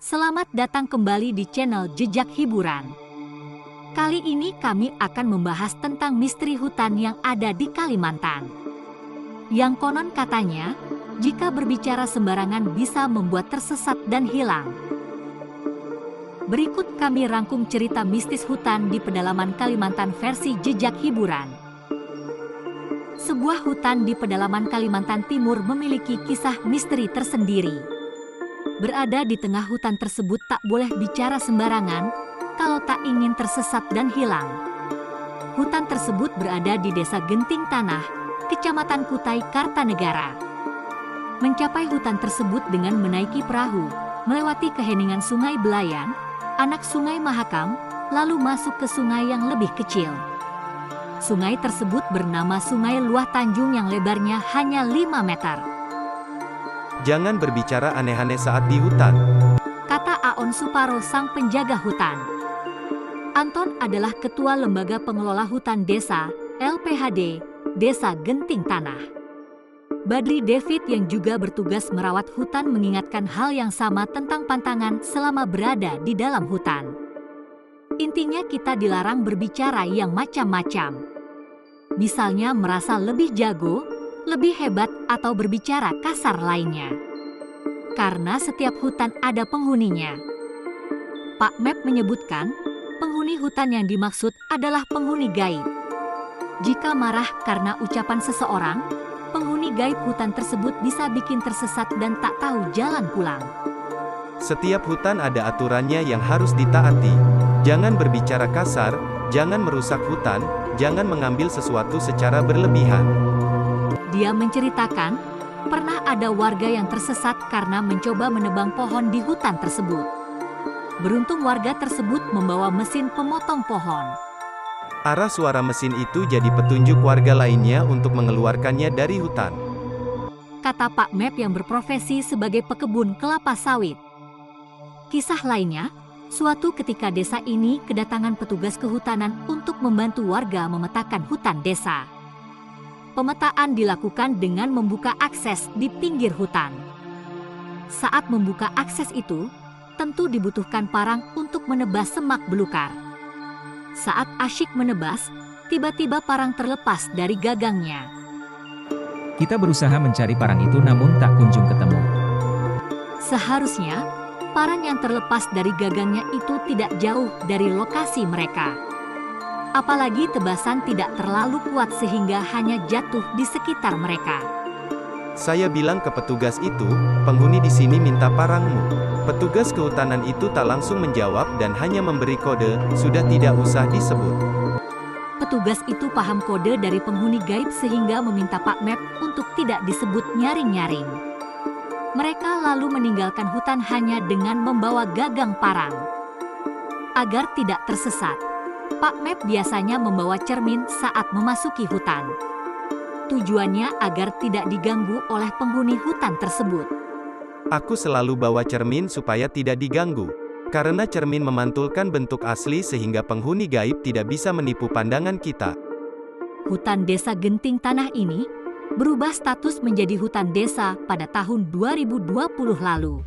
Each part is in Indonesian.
Selamat datang kembali di channel Jejak Hiburan. Kali ini kami akan membahas tentang misteri hutan yang ada di Kalimantan. Yang konon katanya, jika berbicara sembarangan bisa membuat tersesat dan hilang. Berikut kami rangkum cerita mistis hutan di pedalaman Kalimantan versi Jejak Hiburan. Sebuah hutan di pedalaman Kalimantan Timur memiliki kisah misteri tersendiri. Berada di tengah hutan tersebut tak boleh bicara sembarangan kalau tak ingin tersesat dan hilang. Hutan tersebut berada di Desa Genting Tanah, Kecamatan Kutai, Kartanegara. Mencapai hutan tersebut dengan menaiki perahu, melewati keheningan Sungai Belayan, anak Sungai Mahakam, lalu masuk ke sungai yang lebih kecil. Sungai tersebut bernama Sungai Luah Tanjung yang lebarnya hanya 5 meter. Jangan berbicara aneh-aneh saat di hutan, kata Aon Suparo sang penjaga hutan. Anton adalah ketua lembaga pengelola hutan desa, LPHD, Desa Genting Tanah. Badri David yang juga bertugas merawat hutan mengingatkan hal yang sama tentang pantangan selama berada di dalam hutan. Intinya kita dilarang berbicara yang macam-macam. Misalnya merasa lebih jago, lebih hebat atau berbicara kasar lainnya. Karena setiap hutan ada penghuninya. Pak Mep menyebutkan, penghuni hutan yang dimaksud adalah penghuni gaib. Jika marah karena ucapan seseorang, penghuni gaib hutan tersebut bisa bikin tersesat dan tak tahu jalan pulang. Setiap hutan ada aturannya yang harus ditaati. Jangan berbicara kasar, jangan merusak hutan, jangan mengambil sesuatu secara berlebihan. Dia menceritakan, pernah ada warga yang tersesat karena mencoba menebang pohon di hutan tersebut. Beruntung warga tersebut membawa mesin pemotong pohon. Arah suara mesin itu jadi petunjuk warga lainnya untuk mengeluarkannya dari hutan. Kata Pak Mep yang berprofesi sebagai pekebun kelapa sawit. Kisah lainnya, suatu ketika desa ini kedatangan petugas kehutanan untuk membantu warga memetakan hutan desa. Pemetaan dilakukan dengan membuka akses di pinggir hutan. Saat membuka akses itu, tentu dibutuhkan parang untuk menebas semak belukar. Saat asyik menebas, tiba-tiba parang terlepas dari gagangnya. Kita berusaha mencari parang itu namun tak kunjung ketemu. Seharusnya, parang yang terlepas dari gagangnya itu tidak jauh dari lokasi mereka. Apalagi tebasan tidak terlalu kuat sehingga hanya jatuh di sekitar mereka. Saya bilang ke petugas itu, penghuni di sini minta parangmu. Petugas kehutanan itu tak langsung menjawab dan hanya memberi kode, sudah tidak usah disebut. Petugas itu paham kode dari penghuni gaib sehingga meminta Pak Mep untuk tidak disebut nyaring-nyaring. Mereka lalu meninggalkan hutan hanya dengan membawa gagang parang. Agar tidak tersesat, Pak Mep biasanya membawa cermin saat memasuki hutan. Tujuannya agar tidak diganggu oleh penghuni hutan tersebut. Aku selalu bawa cermin supaya tidak diganggu. Karena cermin memantulkan bentuk asli sehingga penghuni gaib tidak bisa menipu pandangan kita. Hutan Desa Genting Tanah ini berubah status menjadi hutan desa pada tahun 2020 lalu.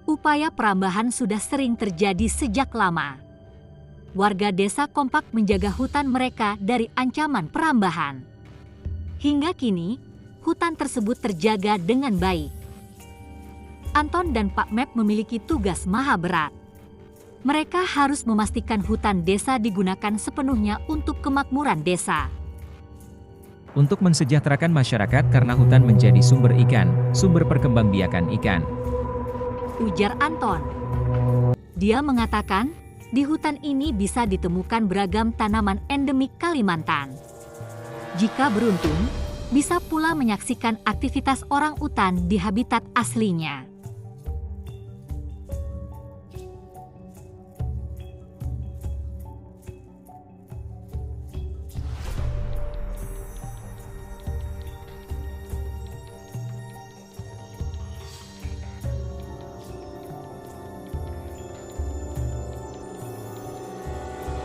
Upaya perambahan sudah sering terjadi sejak lama. Warga desa kompak menjaga hutan mereka dari ancaman perambahan. Hingga kini, hutan tersebut terjaga dengan baik. Anton dan Pak Mep memiliki tugas maha berat. Mereka harus memastikan hutan desa digunakan sepenuhnya untuk kemakmuran desa. Untuk mensejahterakan masyarakat karena hutan menjadi sumber ikan, sumber perkembangbiakan ikan. Ujar Anton. Dia mengatakan, di hutan ini bisa ditemukan beragam tanaman endemik Kalimantan. Jika beruntung, bisa pula menyaksikan aktivitas orang utan di habitat aslinya.